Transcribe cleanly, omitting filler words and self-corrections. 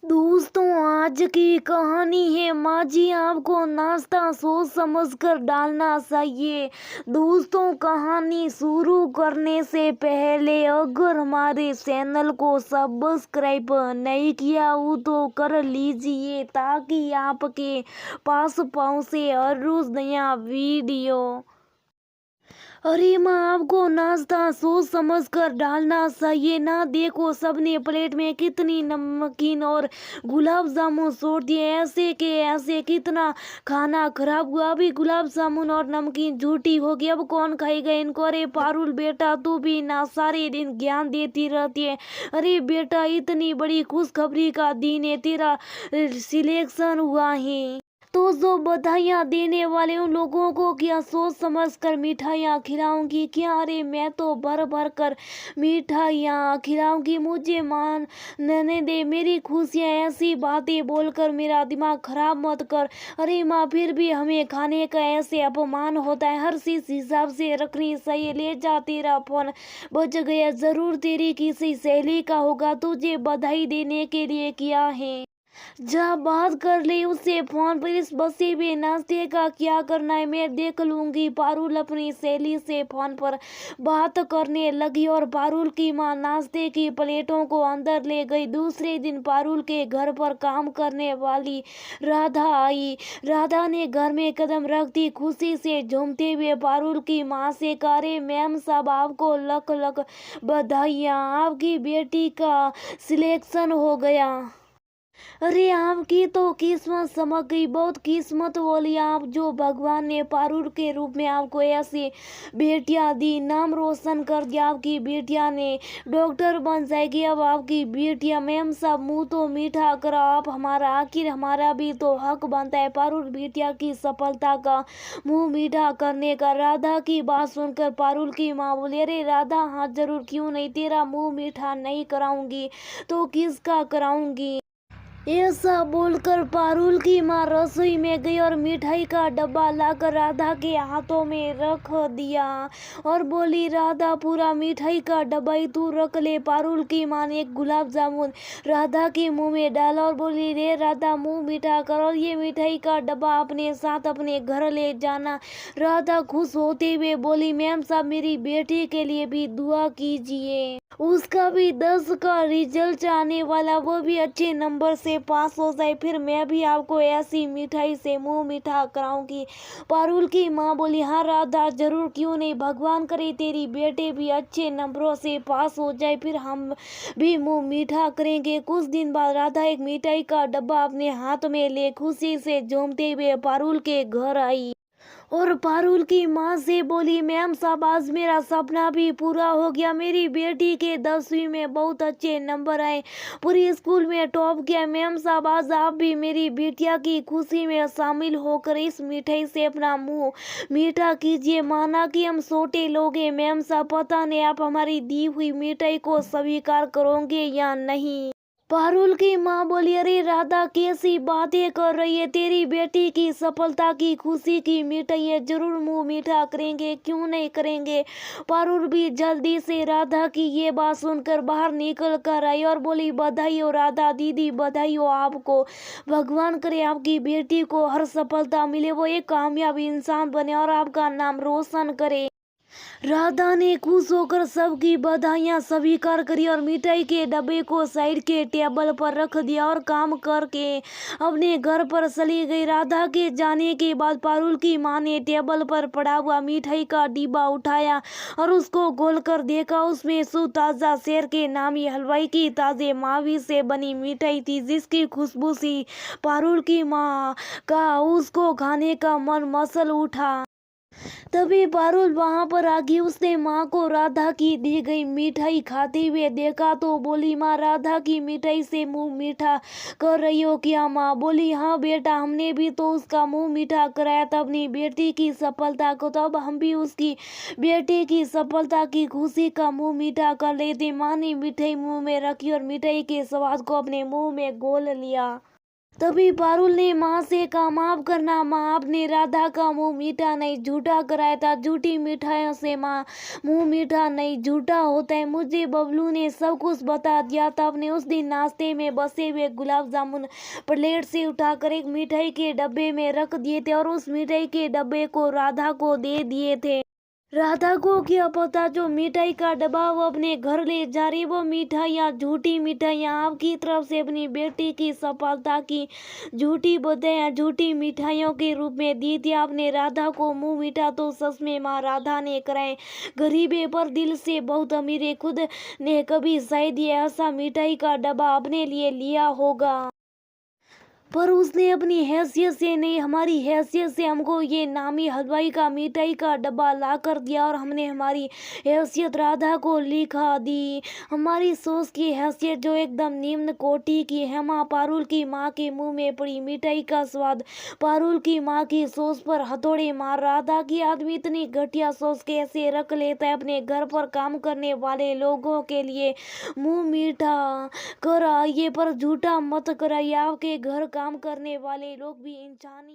दोस्तों, आज की कहानी है माँ जी आपको नाश्ता सोच समझ कर डालना चाहिए। दोस्तों, कहानी शुरू करने से पहले अगर हमारे चैनल को सब्सक्राइब नहीं किया हो तो कर लीजिए ताकि आपके पास पहुंचे हर रोज नया वीडियो। अरे माँ, आपको नाश्ता सोच समझ कर डालना चाहिए ना। देखो, सबने प्लेट में कितनी नमकीन और गुलाब जामुन छोड़ दिए। ऐसे के ऐसे कितना खाना खराब हुआ। अभी गुलाब जामुन और नमकीन झूठी होगी, अब कौन खाएगा इनको। अरे पारुल बेटा, तू भी ना सारे दिन ज्ञान देती रहती है। अरे बेटा, इतनी बड़ी खुशखबरी का दिन है, तेरा सिलेक्शन हुआ है तो जो बधाइयाँ देने वाले उन लोगों को क्या सोच समझ कर मिठाइयाँ खिलाऊंगी क्या। अरे मैं तो भर भर कर मिठाइयाँ खिलाऊंगी, मुझे मानने दे। मेरी खुशियाँ ऐसी बातें बोलकर मेरा दिमाग खराब मत कर। अरे माँ, फिर भी हमें खाने का ऐसे अपमान होता है। हर चीज हिसाब से रखनी चाहिए। ले जा, तेरा फोन बज गया, जरूर तेरी किसी सहेली का होगा, तुझे बधाई देने के लिए किया है। जा बात कर ले उससे फोन पर। इस बसे में नाश्ते का क्या करना है, मैं देख लूंगी। पारुल अपनी सहेली से फोन पर बात करने लगी और पारुल की माँ नाश्ते की प्लेटों को अंदर ले गई। दूसरे दिन पारुल के घर पर काम करने वाली राधा आई। राधा ने घर में कदम रखती खुशी से झूमते हुए पारुल की माँ से कहा, अरे मैम साहब, आपको लख लख बधाइयाँ, आपकी बेटी का सिलेक्शन हो गया। अरे आपकी तो किस्मत चमक गई, बहुत किस्मत वाली आप, जो भगवान ने पारुल के रूप में आपको ऐसी बेटियां दी। नाम रोशन कर दिया, आपकी बेटियां ने डॉक्टर बन जाएगी। अब आपकी बेटियां, मैम साहब मुंह तो मीठा करो आप हमारा, आखिर हमारा भी तो हक बनता है पारुल बेटिया की सफलता का मुंह मीठा करने का। राधा की बात सुनकर पारुल की माँ बोली, अरे राधा, हाँ जरूर, क्यों नहीं, तेरा मुंह मीठा नहीं कराऊंगी तो किसका कराऊंगी। ऐसा बोलकर पारुल की माँ रसोई में गई और मिठाई का डब्बा लाकर राधा के हाथों में रख दिया और बोली, राधा, पूरा मिठाई का डब्बा ही तू रख ले। पारुल की माँ ने एक गुलाब जामुन राधा के मुंह में डाला और बोली, रे राधा, मुंह मीठा कर और ये मिठाई का डब्बा अपने साथ अपने घर ले जाना। राधा खुश होते हुए बोली, मैम साहब, मेरी बेटी के लिए भी दुआ कीजिए, उसका भी 10 का रिजल्ट आने वाला, वो भी अच्छे नंबर से पास हो जाए, फिर मैं भी आपको ऐसी मिठाई से मुंह मीठा कराऊंगी। पारुल की माँ बोली, हाँ राधा, जरूर, क्यों नहीं, भगवान करे तेरी बेटे भी अच्छे नंबरों से पास हो जाए, फिर हम भी मुंह मीठा करेंगे। कुछ दिन बाद राधा एक मिठाई का डब्बा अपने हाथ में ले खुशी से झूमते हुए पारुल के घर आई और पारुल की माँ से बोली, मैम साहब, आज मेरा सपना भी पूरा हो गया। मेरी बेटी के 10वीं में बहुत अच्छे नंबर आए, पूरी स्कूल में टॉप किया। मैम साहब, आज आप भी मेरी बेटिया की खुशी में शामिल होकर इस मिठाई से अपना मुंह मीठा कीजिए। माना कि हम छोटे लोग हैं मैम साहब, पता नहीं आप हमारी दी हुई मिठाई को स्वीकार करोगे या नहीं। पारुल की माँ बोली, अरे राधा, कैसी बातें कर रही है, तेरी बेटी की सफलता की खुशी की मिठाई है, जरूर मुंह मीठा करेंगे, क्यों नहीं करेंगे। पारुल भी जल्दी से राधा की ये बात सुनकर बाहर निकल कर आई और बोली, बधाई हो राधा दीदी, बधाई हो आपको। भगवान करे आपकी बेटी को हर सफलता मिले, वो एक कामयाब इंसान बने और आपका नाम रोशन करे। राधा ने खुश होकर सबकी बधाइयां स्वीकार करी और मिठाई के डब्बे को साइड के टेबल पर रख दिया और काम करके अपने घर पर चली गई। राधा के जाने के बाद पारुल की माँ ने टेबल पर पड़ा हुआ मिठाई का डिब्बा उठाया और उसको खोलकर देखा। उसमें सुताजा शेर के नामी हलवाई की ताजे मावी से बनी मिठाई थी, जिसकी खुशबू सी पारुल की माँ का उसको खाने का मन मसल उठा। तभी पारुल वहां पर आ गई। उसने माँ को राधा की दी गई मिठाई खाते हुए देखा तो बोली, माँ, राधा की मिठाई से मुंह मीठा कर रही हो क्या। माँ बोली, हाँ बेटा, हमने भी तो उसका मुंह मीठा कराया था अपनी बेटी की सफलता को, तो अब हम भी उसकी बेटी की सफलता की खुशी का मुंह मीठा कर लेते। माँ ने मिठाई मुंह में रखी और मिठाई के स्वाद को अपने मुंह में घोल लिया। तभी पारुल ने माँ से कहा, माफ करना माँ, आपने राधा का मुंह मीठा नहीं झूठा कराया था। झूठी मिठाइयों से माँ मुंह मीठा नहीं झूठा होता है। मुझे बबलू ने सब कुछ बता दिया था। आपने उस दिन नाश्ते में बसे हुए गुलाब जामुन प्लेट से उठाकर एक मिठाई के डब्बे में रख दिए थे और उस मिठाई के डब्बे को राधा को दे दिए थे। राधा को क्या पता जो मिठाई का डब्बा वो अपने घर ले जा रही, वो मिठाइयाँ झूठी मिठाइयाँ आपकी तरफ से अपनी बेटी की सफलता की झूठी बधाइयाँ झूठी मिठाइयों के रूप में दी थी आपने राधा को। मुंह मीठा तो सच में माँ राधा ने कराए। गरीबे पर दिल से बहुत अमीर खुद ने कभी शायद ये ऐसा मिठाई का डब्बा अपने लिए लिया होगा, पर उसने अपनी हैसियत से नहीं, हमारी हैसियत से हमको ये नामी हलवाई का मिठाई का डब्बा ला कर दिया और हमने हमारी हैसियत राधा को लिखा दी। हमारी सोच की हैसियत जो एकदम निम्न कोटि की है माँ। पारुल की माँ के मुंह में पड़ी मिठाई का स्वाद, पारुल की माँ की सोच पर हथौड़े मार। राधा की आदमी इतनी घटिया सोच कैसे रख लेता है अपने घर पर काम करने वाले लोगों के लिए मुंह मीठा कराइए पर झूठा मत कराइए। आपके घर काम करने वाले लोग भी इंसान ही